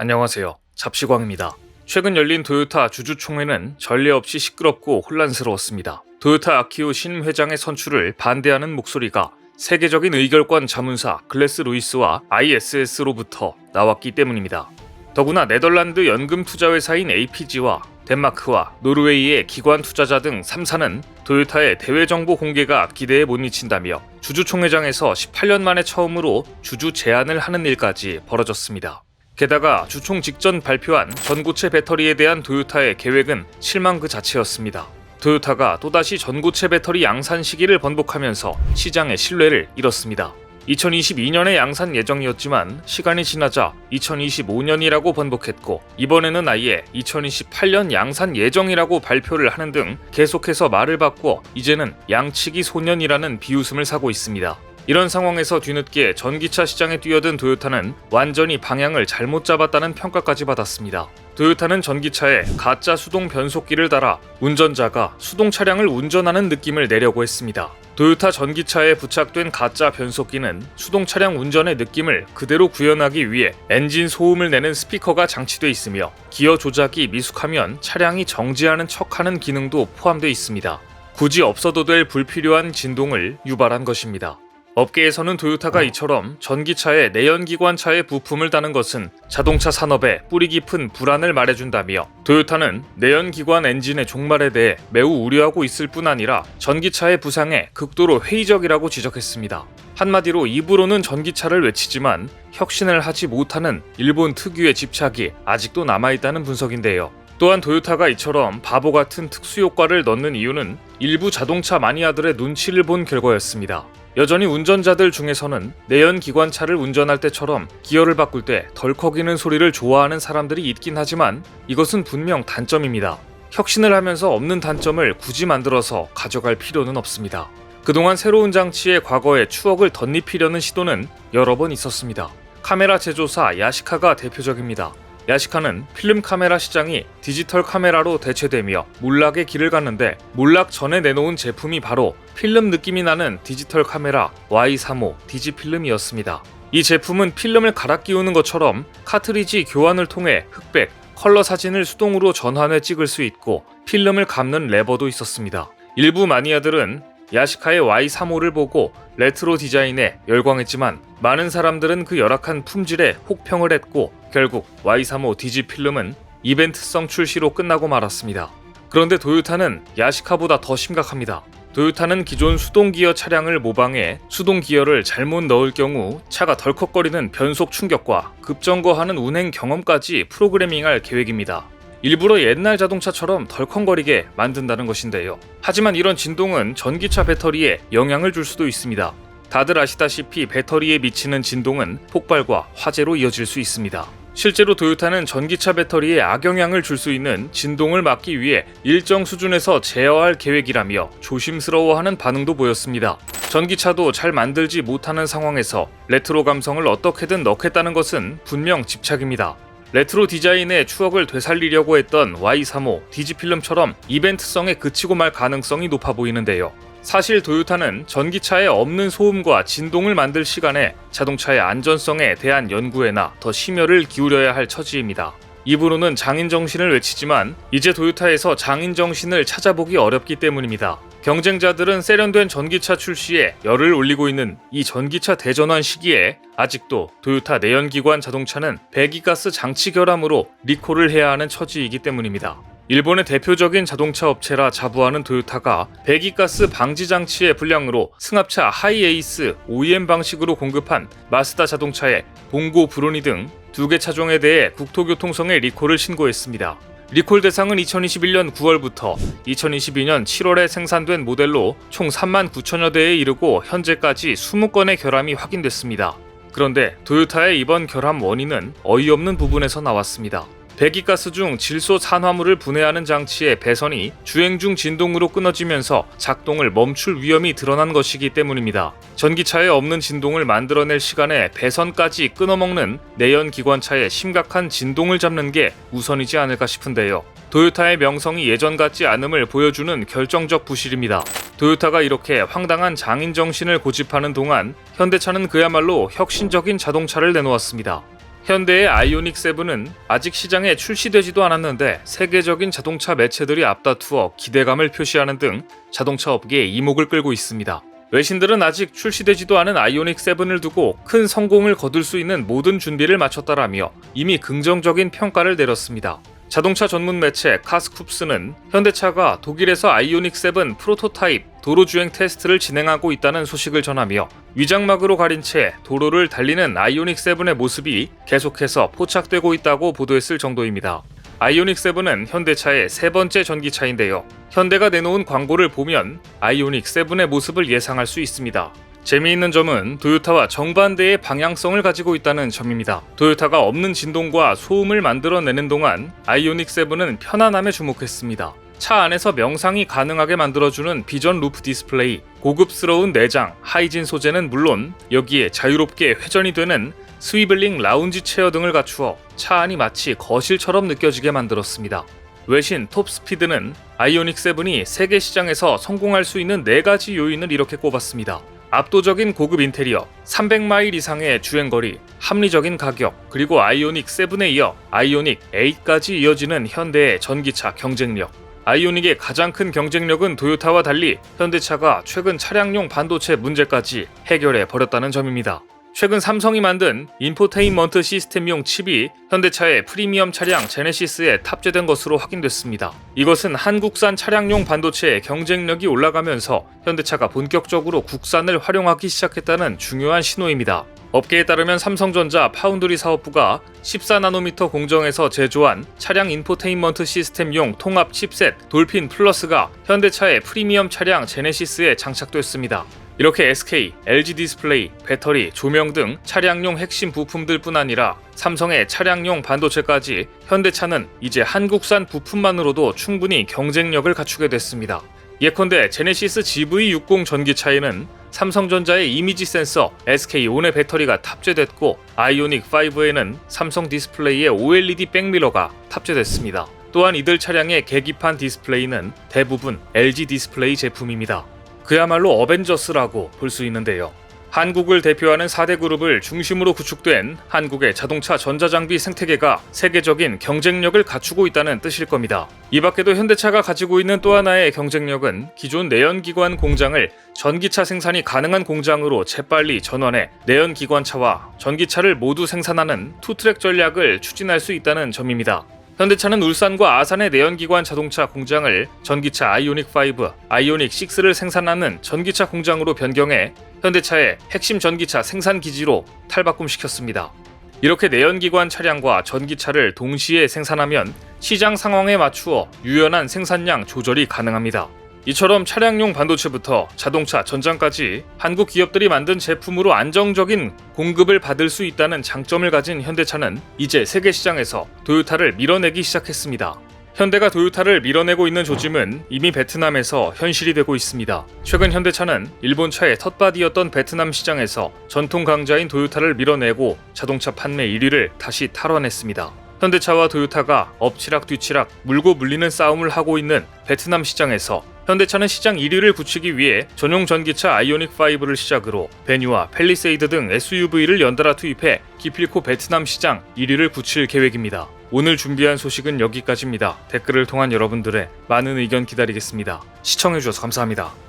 안녕하세요. 잡시광입니다. 최근 열린 토요타 주주총회는 전례 없이 시끄럽고 혼란스러웠습니다. 토요타 아키오 신임 회장의 선출을 반대하는 목소리가 세계적인 의결권 자문사 글래스 루이스와 ISS로부터 나왔기 때문입니다. 더구나 네덜란드 연금 투자회사인 APG와 덴마크와 노르웨이의 기관 투자자 등 3사는 토요타의 대외 정보 공개가 기대에 못 미친다며 주주총회장에서 18년 만에 처음으로 주주 제안을 하는 일까지 벌어졌습니다. 게다가 주총 직전 발표한 전고체 배터리에 대한 토요타의 계획은 실망 그 자체였습니다. 토요타가 또다시 전고체 배터리 양산 시기를 번복하면서 시장의 신뢰를 잃었습니다. 2022년에 양산 예정이었지만 시간이 지나자 2025년이라고 번복했고 이번에는 아예 2028년 양산 예정이라고 발표를 하는 등 계속해서 말을 바꿔 이제는 양치기 소년이라는 비웃음을 사고 있습니다. 이런 상황에서 뒤늦게 전기차 시장에 뛰어든 토요타는 완전히 방향을 잘못 잡았다는 평가까지 받았습니다. 토요타는 전기차에 가짜 수동 변속기를 달아 운전자가 수동 차량을 운전하는 느낌을 내려고 했습니다. 토요타 전기차에 부착된 가짜 변속기는 수동 차량 운전의 느낌을 그대로 구현하기 위해 엔진 소음을 내는 스피커가 장치돼 있으며 기어 조작이 미숙하면 차량이 정지하는 척하는 기능도 포함되어 있습니다. 굳이 없어도 될 불필요한 진동을 유발한 것입니다. 업계에서는 토요타가 이처럼 전기차에 내연기관차에 부품을 다는 것은 자동차 산업에 뿌리 깊은 불안을 말해준다며 토요타는 내연기관 엔진의 종말에 대해 매우 우려하고 있을 뿐 아니라 전기차의 부상에 극도로 회의적이라고 지적했습니다. 한마디로 입으로는 전기차를 외치지만 혁신을 하지 못하는 일본 특유의 집착이 아직도 남아있다는 분석인데요. 또한 토요타가 이처럼 바보 같은 특수효과를 넣는 이유는 일부 자동차 마니아들의 눈치를 본 결과였습니다. 여전히 운전자들 중에서는 내연기관차를 운전할 때처럼 기어를 바꿀 때 덜컥이는 소리를 좋아하는 사람들이 있긴 하지만 이것은 분명 단점입니다. 혁신을 하면서 없는 단점을 굳이 만들어서 가져갈 필요는 없습니다. 그동안 새로운 장치에 과거의 추억을 덧입히려는 시도는 여러 번 있었습니다. 카메라 제조사 야시카가 대표적입니다. 야시카는 필름 카메라 시장이 디지털 카메라로 대체되며 몰락의 길을 갔는데 몰락 전에 내놓은 제품이 바로 필름 느낌이 나는 디지털 카메라 Y35 디지필름이었습니다. 이 제품은 필름을 갈아 끼우는 것처럼 카트리지 교환을 통해 흑백, 컬러 사진을 수동으로 전환해 찍을 수 있고 필름을 감는 레버도 있었습니다. 일부 마니아들은 야시카의 Y35를 보고 레트로 디자인에 열광했지만 많은 사람들은 그 열악한 품질에 혹평을 했고 결국 Y35 디지필름은 이벤트성 출시로 끝나고 말았습니다. 그런데 토요타는 야시카보다 더 심각합니다. 토요타는 기존 수동기어 차량을 모방해 수동기어를 잘못 넣을 경우 차가 덜컥거리는 변속 충격과 급정거하는 운행 경험까지 프로그래밍할 계획입니다. 일부러 옛날 자동차처럼 덜컹거리게 만든다는 것인데요. 하지만 이런 진동은 전기차 배터리에 영향을 줄 수도 있습니다. 다들 아시다시피 배터리에 미치는 진동은 폭발과 화재로 이어질 수 있습니다. 실제로 토요타는 전기차 배터리에 악영향을 줄 수 있는 진동을 막기 위해 일정 수준에서 제어할 계획이라며 조심스러워하는 반응도 보였습니다. 전기차도 잘 만들지 못하는 상황에서 레트로 감성을 어떻게든 넣겠다는 것은 분명 집착입니다. 레트로 디자인의 추억을 되살리려고 했던 Y35 디지필름처럼 이벤트성에 그치고 말 가능성이 높아 보이는데요. 사실 토요타는 전기차에 없는 소음과 진동을 만들 시간에 자동차의 안전성에 대한 연구에나 더 심혈을 기울여야 할 처지입니다. 입으로는 장인정신을 외치지만 이제 토요타에서 장인정신을 찾아보기 어렵기 때문입니다. 경쟁자들은 세련된 전기차 출시에 열을 올리고 있는 이 전기차 대전환 시기에 아직도 토요타 내연기관 자동차는 배기가스 장치 결함으로 리콜을 해야 하는 처지이기 때문입니다. 일본의 대표적인 자동차 업체라 자부하는 토요타가 배기가스 방지 장치의 불량으로 승합차 하이에이스 OEM 방식으로 공급한 마스다 자동차의 봉고 브로니 등 2개 차종에 대해 국토교통청에 리콜을 신고했습니다. 리콜 대상은 2021년 9월부터 2022년 7월에 생산된 모델로 총 39,000여 대에 이르고 현재까지 20건의 결함이 확인됐습니다. 그런데 토요타의 이번 결함 원인은 어이없는 부분에서 나왔습니다. 배기가스 중 질소 산화물을 분해하는 장치의 배선이 주행 중 진동으로 끊어지면서 작동을 멈출 위험이 드러난 것이기 때문입니다. 전기차에 없는 진동을 만들어낼 시간에 배선까지 끊어먹는 내연기관차의 심각한 진동을 잡는 게 우선이지 않을까 싶은데요. 토요타의 명성이 예전 같지 않음을 보여주는 결정적 부실입니다. 토요타가 이렇게 황당한 장인정신을 고집하는 동안 현대차는 그야말로 혁신적인 자동차를 내놓았습니다. 현대의 아이오닉 7은 아직 시장에 출시되지도 않았는데 세계적인 자동차 매체들이 앞다투어 기대감을 표시하는 등 자동차 업계의 이목을 끌고 있습니다. 외신들은 아직 출시되지도 않은 아이오닉 7을 두고 큰 성공을 거둘 수 있는 모든 준비를 마쳤다라며 이미 긍정적인 평가를 내렸습니다. 자동차 전문 매체 카스쿱스는 현대차가 독일에서 아이오닉 7 프로토타입 도로주행 테스트를 진행하고 있다는 소식을 전하며 위장막으로 가린 채 도로를 달리는 아이오닉 7의 모습이 계속해서 포착되고 있다고 보도했을 정도입니다. 아이오닉 7은 현대차의 세 번째 전기차인데요. 현대가 내놓은 광고를 보면 아이오닉 7의 모습을 예상할 수 있습니다. 재미있는 점은 도요타와 정반대의 방향성을 가지고 있다는 점입니다. 도요타가 없는 진동과 소음을 만들어내는 동안 아이오닉 7은 편안함에 주목했습니다. 차 안에서 명상이 가능하게 만들어주는 비전 루프 디스플레이, 고급스러운 내장, 하이진 소재는 물론 여기에 자유롭게 회전이 되는 스위블링 라운지 체어 등을 갖추어 차 안이 마치 거실처럼 느껴지게 만들었습니다. 외신 톱스피드는 아이오닉 7이 세계 시장에서 성공할 수 있는 4가지 요인을 이렇게 꼽았습니다. 압도적인 고급 인테리어, 300마일 이상의 주행거리, 합리적인 가격, 그리고 아이오닉 7에 이어 아이오닉 8까지 이어지는 현대의 전기차 경쟁력. 아이오닉의 가장 큰 경쟁력은 도요타와 달리 현대차가 최근 차량용 반도체 문제까지 해결해 버렸다는 점입니다. 최근 삼성이 만든 인포테인먼트 시스템용 칩이 현대차의 프리미엄 차량 제네시스에 탑재된 것으로 확인됐습니다. 이것은 한국산 차량용 반도체의 경쟁력이 올라가면서 현대차가 본격적으로 국산을 활용하기 시작했다는 중요한 신호입니다. 업계에 따르면 삼성전자 파운드리 사업부가 14나노미터 공정에서 제조한 차량 인포테인먼트 시스템용 통합 칩셋 돌핀 플러스가 현대차의 프리미엄 차량 제네시스에 장착됐습니다. 이렇게 SK, LG 디스플레이, 배터리, 조명 등 차량용 핵심 부품들뿐 아니라 삼성의 차량용 반도체까지 현대차는 이제 한국산 부품만으로도 충분히 경쟁력을 갖추게 됐습니다. 예컨대 제네시스 GV60 전기차에는 삼성전자의 이미지 센서 SK 온의 배터리가 탑재됐고 아이오닉 5에는 삼성 디스플레이의 OLED 백미러가 탑재됐습니다. 또한 이들 차량의 계기판 디스플레이는 대부분 LG 디스플레이 제품입니다. 그야말로 어벤져스라고 볼 수 있는데요. 한국을 대표하는 4대 그룹을 중심으로 구축된 한국의 자동차 전자장비 생태계가 세계적인 경쟁력을 갖추고 있다는 뜻일 겁니다. 이 밖에도 현대차가 가지고 있는 또 하나의 경쟁력은 기존 내연기관 공장을 전기차 생산이 가능한 공장으로 재빨리 전환해 내연기관차와 전기차를 모두 생산하는 투트랙 전략을 추진할 수 있다는 점입니다. 현대차는 울산과 아산의 내연기관 자동차 공장을 전기차 아이오닉 5, 아이오닉 6를 생산하는 전기차 공장으로 변경해 현대차의 핵심 전기차 생산 기지로 탈바꿈시켰습니다. 이렇게 내연기관 차량과 전기차를 동시에 생산하면 시장 상황에 맞추어 유연한 생산량 조절이 가능합니다. 이처럼 차량용 반도체부터 자동차 전장까지 한국 기업들이 만든 제품으로 안정적인 공급을 받을 수 있다는 장점을 가진 현대차는 이제 세계 시장에서 도요타를 밀어내기 시작했습니다. 현대가 도요타를 밀어내고 있는 조짐은 이미 베트남에서 현실이 되고 있습니다. 최근 현대차는 일본차의 텃밭이었던 베트남 시장에서 전통 강자인 도요타를 밀어내고 자동차 판매 1위를 다시 탈환했습니다. 현대차와 도요타가 엎치락 뒤치락 물고 물리는 싸움을 하고 있는 베트남 시장에서 현대차는 시장 1위를 굳히기 위해 전용 전기차 아이오닉 5를 시작으로 베뉴와 팰리세이드 등 SUV를 연달아 투입해 기필코 베트남 시장 1위를 굳힐 계획입니다. 오늘 준비한 소식은 여기까지입니다. 댓글을 통한 여러분들의 많은 의견 기다리겠습니다. 시청해주셔서 감사합니다.